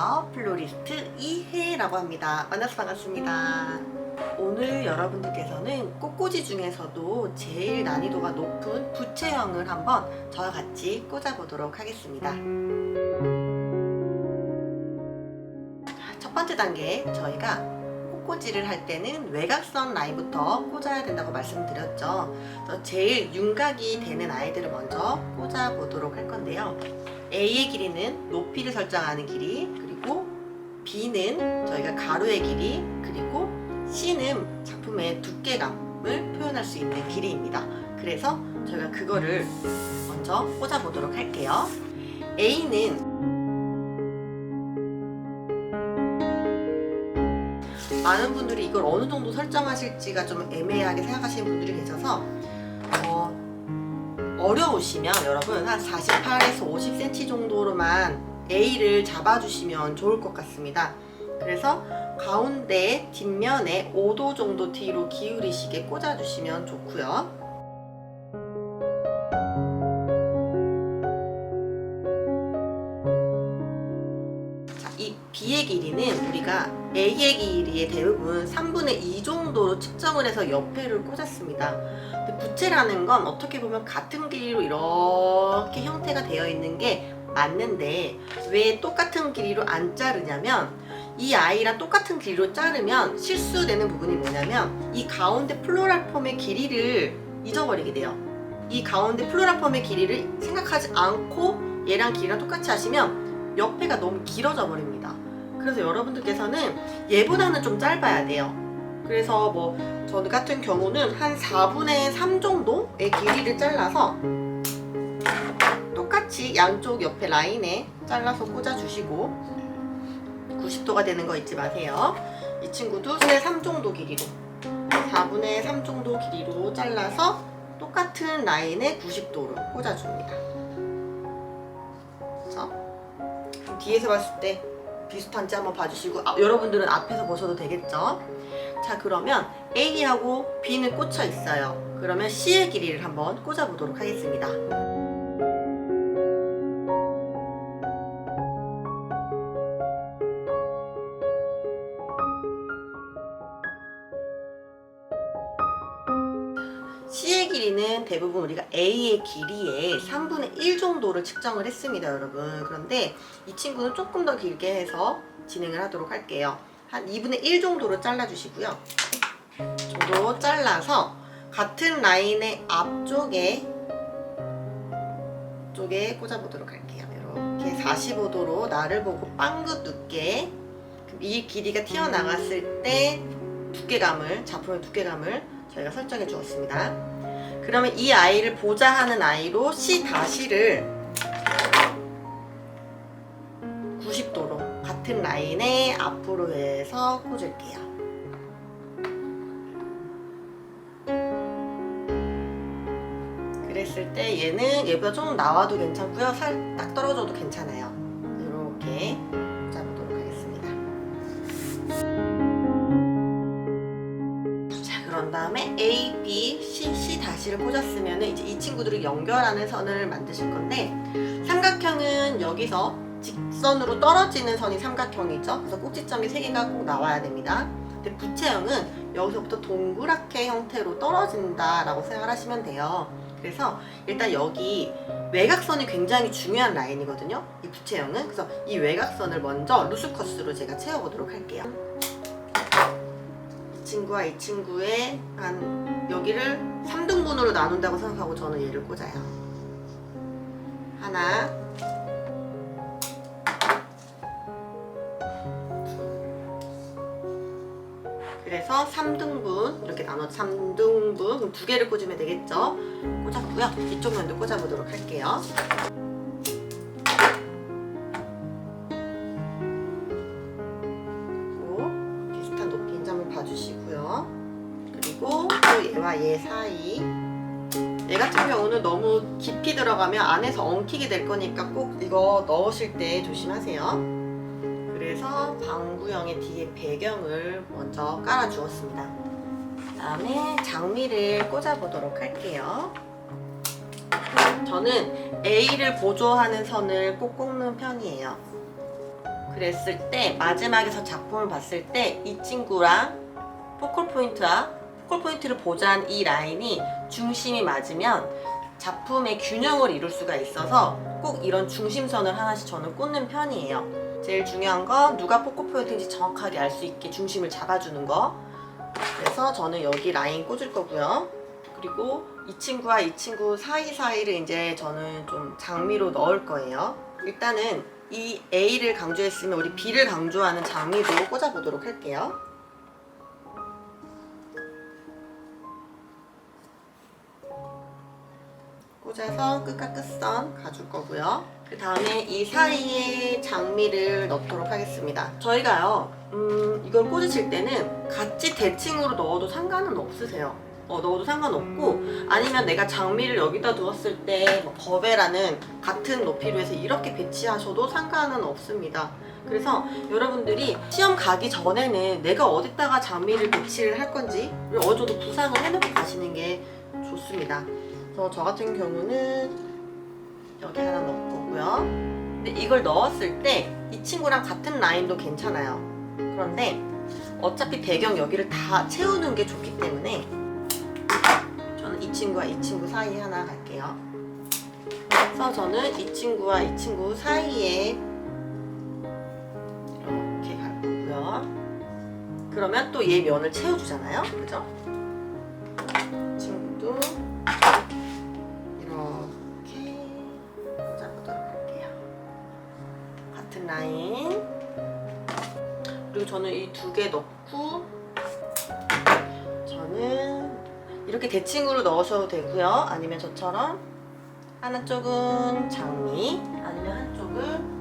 안녕하세요. 플로리스트 이혜라고 합니다. 만나서 반갑습니다. 오늘 여러분들께서는 꽃꽂이 중에서도 제일 난이도가 높은 부채형을 한번 저와 같이 꽂아보도록 하겠습니다. 첫 번째 단계, 저희가 꽃꽂이를 할 때는 외곽선 라인부터 꽂아야 된다고 말씀드렸죠. 제일 윤곽이 되는 아이들을 먼저 꽂아보도록 할 건데요. A의 길이는 높이를 설정하는 길이, 그리고 B는 저희가 가로의 길이, 그리고 C는 작품의 두께감을 표현할 수 있는 길이입니다. 그래서 저희가 그거를 먼저 꽂아보도록 할게요. A는 많은 분들이 이걸 어느 정도 설정하실지가 좀 애매하게 생각하시는 분들이 계셔서 어려우시면 여러분 한 48에서 50cm 정도로만 A를 잡아주시면 좋을 것 같습니다. 그래서 가운데 뒷면에 5도 정도 뒤로 기울이시게 꽂아주시면 좋고요. 이 B의 길이는 우리가 A의 길이의 대부분 3분의 2 정도로 측정을 해서 옆에를 꽂았습니다. 근데 부채라는 건 어떻게 보면 같은 길이로 이렇게 형태가 되어 있는 게 맞는데 왜 똑같은 길이로 안 자르냐면, 이 아이랑 똑같은 길이로 자르면 실수되는 부분이 뭐냐면 이 가운데 플로랄 폼의 길이를 잊어버리게 돼요. 이 가운데 플로랄 폼의 길이를 생각하지 않고 얘랑 길이랑 똑같이 하시면 옆에가 너무 길어져 버립니다. 그래서 여러분들께서는 얘보다는 좀 짧아야 돼요. 그래서 뭐 저 같은 경우는 한 4분의 3 정도의 길이를 잘라서 똑같이 양쪽 옆에 라인에 잘라서 꽂아주시고, 90도가 되는 거 잊지 마세요. 이 친구도 4분의 3 정도 길이로, 4분의 3 정도 길이로 잘라서 똑같은 라인에 90도로 꽂아줍니다. 그래서 뒤에서 봤을 때 비슷한지 한번 봐주시고, 여러분들은 앞에서 보셔도 되겠죠? 자, 그러면 A하고 B는 꽂혀 있어요. 그러면 C의 길이를 한번 꽂아보도록 하겠습니다. C의 길이는 대부분 우리가 A의 길이의 3분의 1 정도를 측정을 했습니다, 여러분. 그런데 이 친구는 조금 더 길게 해서 진행을 하도록 할게요. 한 2분의 1 정도로 잘라주시고요. 정도 잘라서 같은 라인의 앞쪽에 꽂아보도록 할게요. 이렇게 45도로 나를 보고 빵긋 눕게, 이 길이가 튀어나갔을 때 두께감을, 작품의 두께감을 저희가 설정해 주었습니다. 그러면 이 아이를 보자 하는 아이로 C-를 90도로 같은 라인에 앞으로 해서 꽂을게요. 그랬을 때 얘는 얘보다 좀 나와도 괜찮고요, 살짝 떨어져도 괜찮아요. 이렇게 꽂아보도록 하겠습니다. 자, 그런 다음에 A, B, C-를 꽂았으면 이제 이 친구들을 연결하는 선을 만드실 건데, 삼각형은 여기서 직선으로 떨어지는 선이 삼각형이죠. 그래서 꼭지점이 3개가 꼭 나와야 됩니다. 근데 부채형은 여기서부터 동그랗게 형태로 떨어진다라고 생각하시면 돼요. 그래서 일단 여기 외곽선이 굉장히 중요한 라인이거든요, 이 부채형은. 그래서 이 외곽선을 먼저 루스커스로 제가 채워보도록 할게요. 이 친구와 이 친구의 한 여기를 3등분으로 나눈다고 생각하고 저는 얘를 꽂아요. 하나, 그래서 3등분 이렇게 나눠서 3등분, 그럼 2개를 꽂으면 되겠죠? 꽂았고요. 이쪽 면도 꽂아보도록 할게요. 비슷한 높이인지 한번 봐주시고요. 그리고 또 얘와 얘 사이, 얘 같은 경우는 너무 깊이 들어가면 안에서 엉키게 될 거니까 꼭 이거 넣으실 때 조심하세요. 그래서 방구형의 뒤에 배경을 먼저 깔아 주었습니다. 그 다음에 장미를 꽂아 보도록 할게요. 저는 A를 보조하는 선을 꼭 꼽는 편이에요. 그랬을 때 마지막에서 작품을 봤을 때 이 친구랑 포컬 포인트를 보자한 이 라인이 중심이 맞으면 작품의 균형을 이룰 수가 있어서 꼭 이런 중심선을 하나씩 저는 꽂는 편이에요. 제일 중요한 건 누가 포컬 포인트인지 정확하게 알 수 있게 중심을 잡아주는 거. 그래서 저는 여기 라인 꽂을 거고요. 그리고 이 친구와 이 친구 사이사이를 이제 저는 좀 장미로 넣을 거예요. 일단은 이 A를 강조했으면 우리 B를 강조하는 장미도 꽂아보도록 할게요. 꽂아서 끝과 끝선 가줄 거고요. 그 다음에 이 사이에 장미를 넣도록 하겠습니다. 저희가요, 이걸 꽂으실 때는 같이 대칭으로 넣어도 상관은 없으세요. 넣어도 상관없고, 아니면 내가 장미를 여기다 두었을 때 거베라는 같은 높이로 해서 이렇게 배치하셔도 상관은 없습니다. 그래서 여러분들이 시험 가기 전에는 내가 어디다가 장미를 배치를 할 건지 어느 정도 구상을 해놓고 가시는 게 좋습니다. 그래서 저 같은 경우는 여기 하나 넣을 거고요. 근데 이걸 넣었을 때 이 친구랑 같은 라인도 괜찮아요. 그런데 어차피 배경 여기를 다 채우는 게 좋기 때문에 저는 이 친구와 이 친구 사이에 하나 갈게요. 그래서 저는 이 친구와 이 친구 사이에 이렇게 갈 거고요. 그러면 또 얘 면을 채워주잖아요. 그죠? 이 친구도 이렇게 꽂아보도록 할게요. 같은 라인. 그리고 저는 이 두 개 넣고 저는 이렇게 대칭으로 넣으셔도 되고요. 아니면 저처럼 한쪽은 장미, 아니면 한쪽을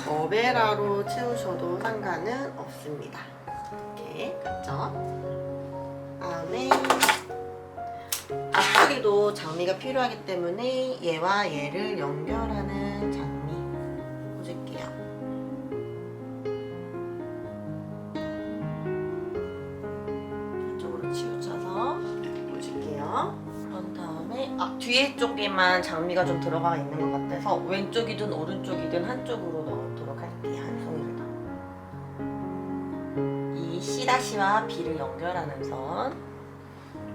거베라로 채우셔도 상관은 없습니다. 이렇게 갔죠? 다음에 앞쪽에도 장미가 필요하기 때문에 얘와 얘를 연결하는 장미 꽂을게요. 이쪽으로 치우쳐서 꽂을게요. 그런 다음에 뒤에 쪽에만 장미가 좀 들어가 있는 것 같아서 왼쪽이든 오른쪽이든 한쪽으로 넣도록 할게요. 한 송이를 더. 이 C'와 B를 연결하는 선.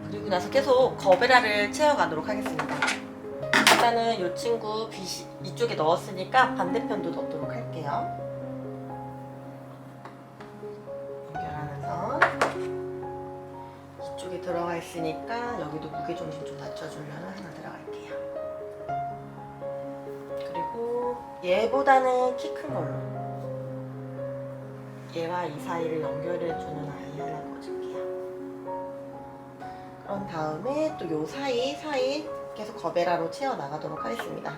그리고 나서 계속 거베라를 채워가도록 하겠습니다. 일단은 이 친구 이쪽에 넣었으니까 반대편도 넣도록 할게요. 연결하는 선. 이쪽에 들어가 있으니까 여기도 무게중심 좀 낮춰주려면 하나 들어갈게요. 그리고 얘보다는 키 큰 걸로 얘와 이 사이를 연결해주는 아이 하나 꽂을게요. 그런 다음에 또 요 사이 계속 거베라로 채워 나가도록 하겠습니다.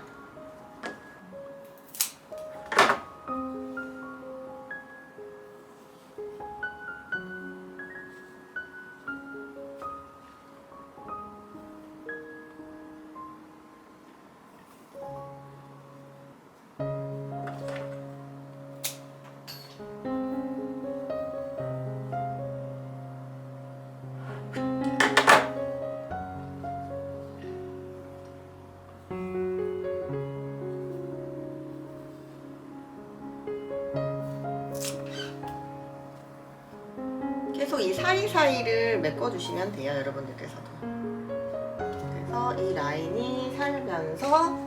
계속 이 사이사이를 메꿔주시면 돼요, 여러분들께서도. 그래서 이 라인이 살면서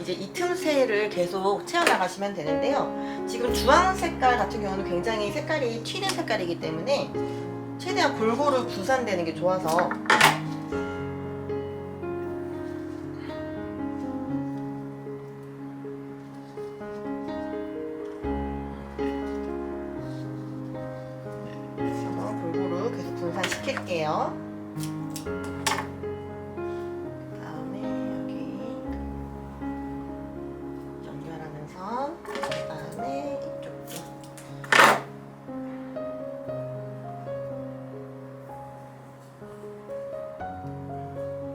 이제 이 틈새를 계속 채워나가시면 되는데요. 지금 주황 색깔 같은 경우는 굉장히 색깔이 튀는 색깔이기 때문에 최대한 골고루 분산되는 게 좋아서 시킬게요. 그다음에 여기 연결하는 선, 그다음에 이쪽도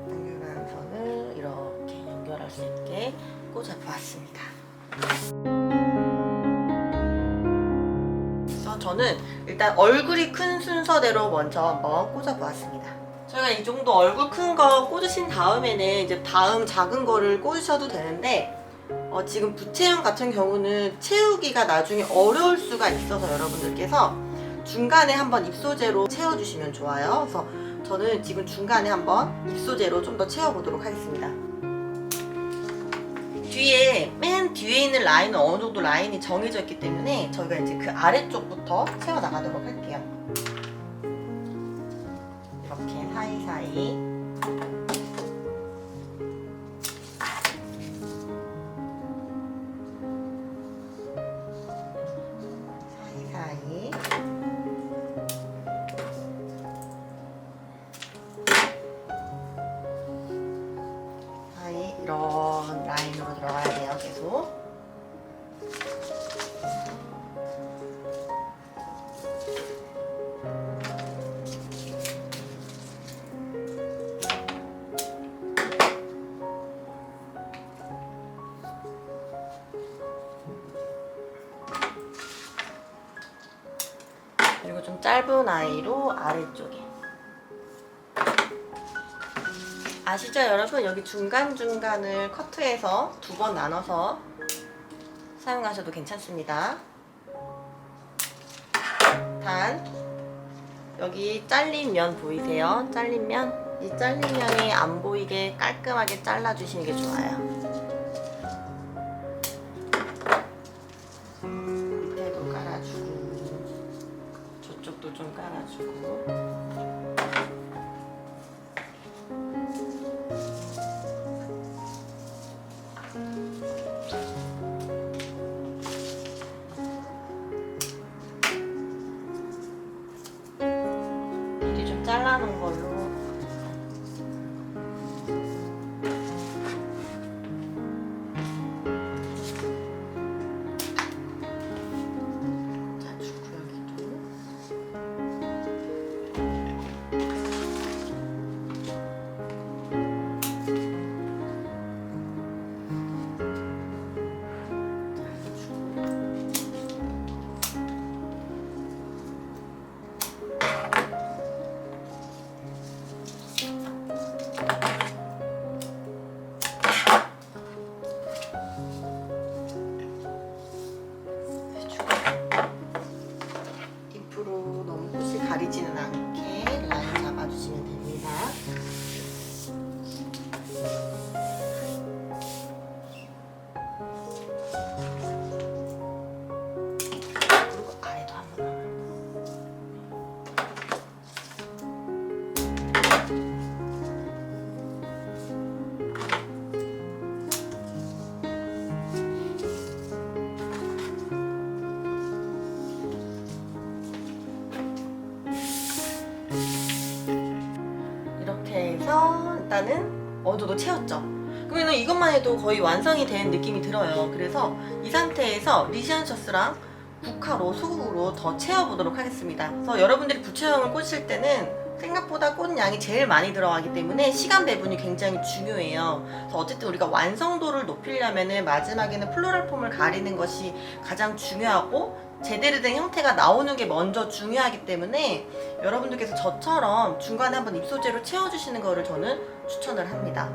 연결하는 선을 이렇게 연결할 수 있게 꽂아보았습니다. 저는 일단 얼굴이 큰 순서대로 먼저 한번 꽂아보았습니다. 저희가 이 정도 얼굴 큰 거 꽂으신 다음에는 이제 다음 작은 거를 꽂으셔도 되는데 지금 부채형 같은 경우는 채우기가 나중에 어려울 수가 있어서 여러분들께서 중간에 한번 입소재로 채워주시면 좋아요. 그래서 저는 지금 중간에 한번 입소재로 좀 더 채워보도록 하겠습니다. 맨 뒤에 있는 라인은 어느 정도 라인이 정해져 있기 때문에 저희가 이제 그 아래쪽부터 채워 나가도록 할게요. 이렇게 사이사이. 사이사이. 이런 라인으로 들어가야 돼요, 계속. 그리고 좀 짧은 아이로 아래쪽에. 아시죠 여러분? 여기 중간중간을 커트해서 2번 나눠서 사용하셔도 괜찮습니다. 단 여기 잘린 면 보이세요? 잘린 면? 이 잘린 면이 안 보이게 깔끔하게 잘라주시는 게 좋아요. 밑에도 깔아주고 저쪽도 좀 깔아주고. 미리 좀 잘라놓은 걸로. 짜주고 여기도. 잎으로 너무 꽃이 가리지는 않게 라인 잡아주시면 됩니다. 그리고 아래도 한번 남아요. 이렇게 해서 일단은 어느 정도 채웠죠. 그러면 이것만 해도 거의 완성이 된 느낌이 들어요. 그래서 이 상태에서 리시안 셔츠랑 국화로 소국으로 더 채워보도록 하겠습니다. 그래서 여러분들이 부채형을 꽂으실 때는 생각보다 꽃 양이 제일 많이 들어가기 때문에 시간 배분이 굉장히 중요해요. 그래서 어쨌든 우리가 완성도를 높이려면 마지막에는 플로럴 폼을 가리는 것이 가장 중요하고 제대로 된 형태가 나오는 게 먼저 중요하기 때문에 여러분들께서 저처럼 중간에 한번 입소재로 채워주시는 거를 저는 추천을 합니다.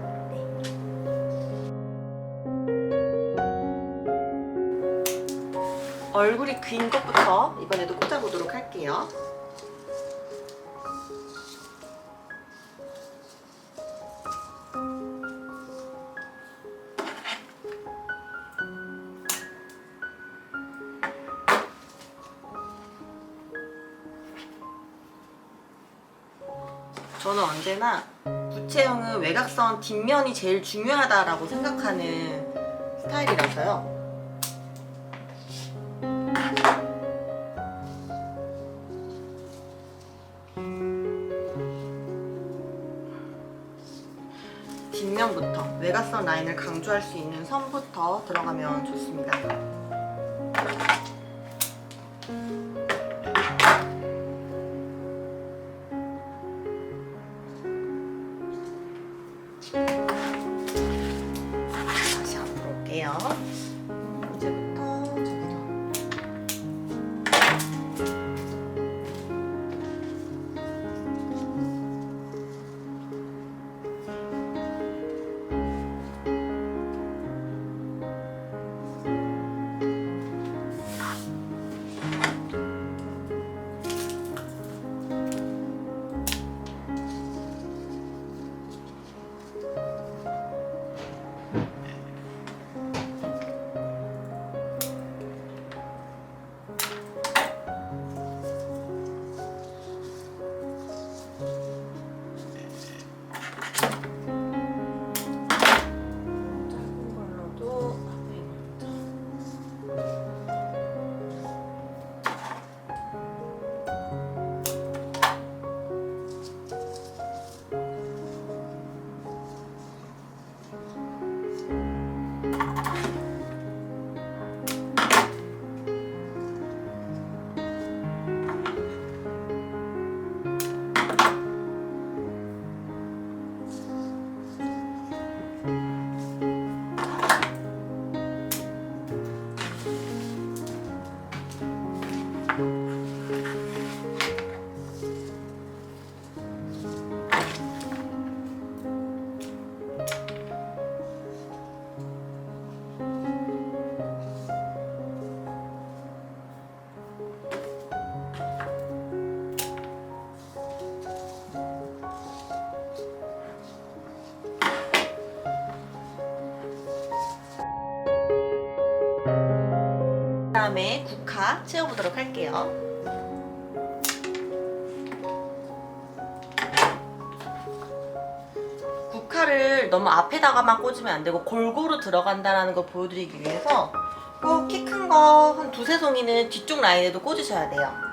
얼굴이 긴 것부터 이번에도 꽂아보도록 할게요. 저는 언제나 부채형은 외곽선 뒷면이 제일 중요하다라고 생각하는 스타일이라서요. 뒷면부터 외곽선 라인을 강조할 수 있는 선부터 들어가면 좋습니다. 다시 앞으로 올게요. 이제부터 저기로. 다음에 국화 채워보도록 할게요. 국화를 너무 앞에다가만 꽂으면 안 되고 골고루 들어간다는 걸 보여드리기 위해서 꼭 키 큰 거 한 두세 송이는 뒤쪽 라인에도 꽂으셔야 돼요.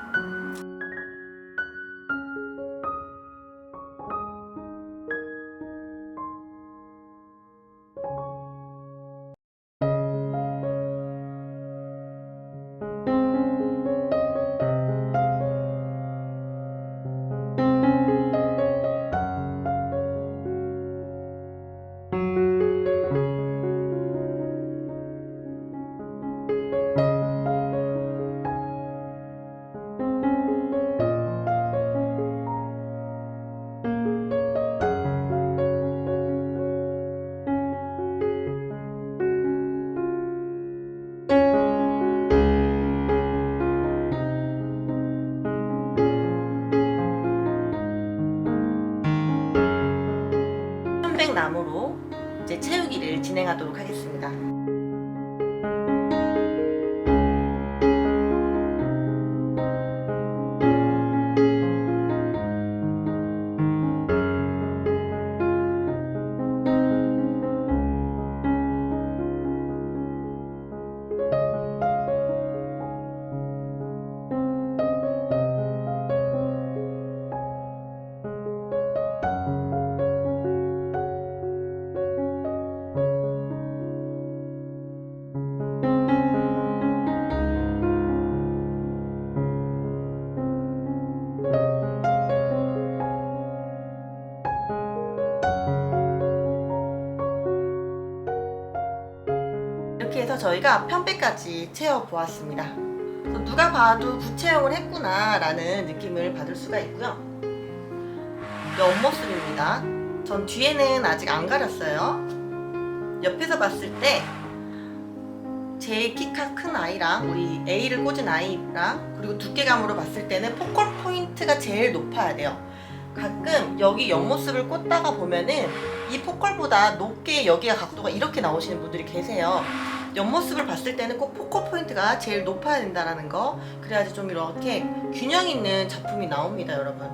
나무로 이제 채우기를 진행하도록 하겠습니다. 이렇게 해서 저희가 편백까지 채워보았습니다. 누가 봐도 부채형을 했구나 라는 느낌을 받을 수가 있고요. 옆모습입니다. 전 뒤에는 아직 안 가렸어요. 옆에서 봤을 때 제일 키가 큰 아이랑 우리 A를 꽂은 아이랑 그리고 두께감으로 봤을 때는 포컬 포인트가 제일 높아야 돼요. 가끔 여기 옆모습을 꽂다가 보면은 이 포컬보다 높게 여기가 각도가 이렇게 나오시는 분들이 계세요. 옆모습을 봤을 때는 꼭 포컬 포인트가 제일 높아야 된다는 거, 그래야지 좀 이렇게 균형 있는 작품이 나옵니다, 여러분.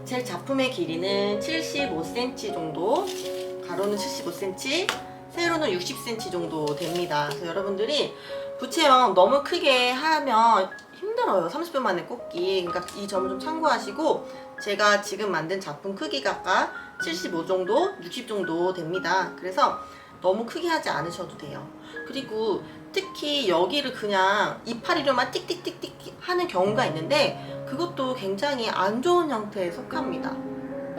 제 작품의 길이는 75cm 정도, 가로는 75cm, 세로는 60cm 정도 됩니다. 그래서 여러분들이 부채형 너무 크게 하면 힘들어요. 30분 만에 꽂기. 그러니까 이 점을 좀 참고하시고, 제가 지금 만든 작품 크기가 아까 75 정도, 60 정도 됩니다. 그래서 너무 크게 하지 않으셔도 돼요. 그리고 특히 여기를 그냥 이파리로만 띡띡띡띡 하는 경우가 있는데 그것도 굉장히 안 좋은 형태에 속합니다.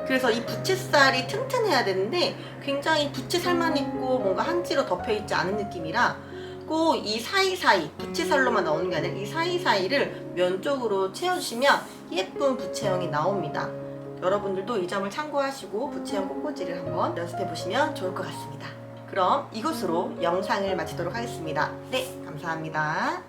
그래서 이 부채살이 튼튼해야 되는데 굉장히 부채살만 있고 뭔가 한지로 덮여있지 않은 느낌이라 꼭 이 사이사이, 부채살로만 나오는 게 아니라 이 사이사이를 면 쪽으로 채워주시면 예쁜 부채형이 나옵니다. 여러분들도 이 점을 참고하시고 부채형 꽃꽂이를 한번 연습해보시면 좋을 것 같습니다. 그럼 이것으로 영상을 마치도록 하겠습니다. 네, 감사합니다.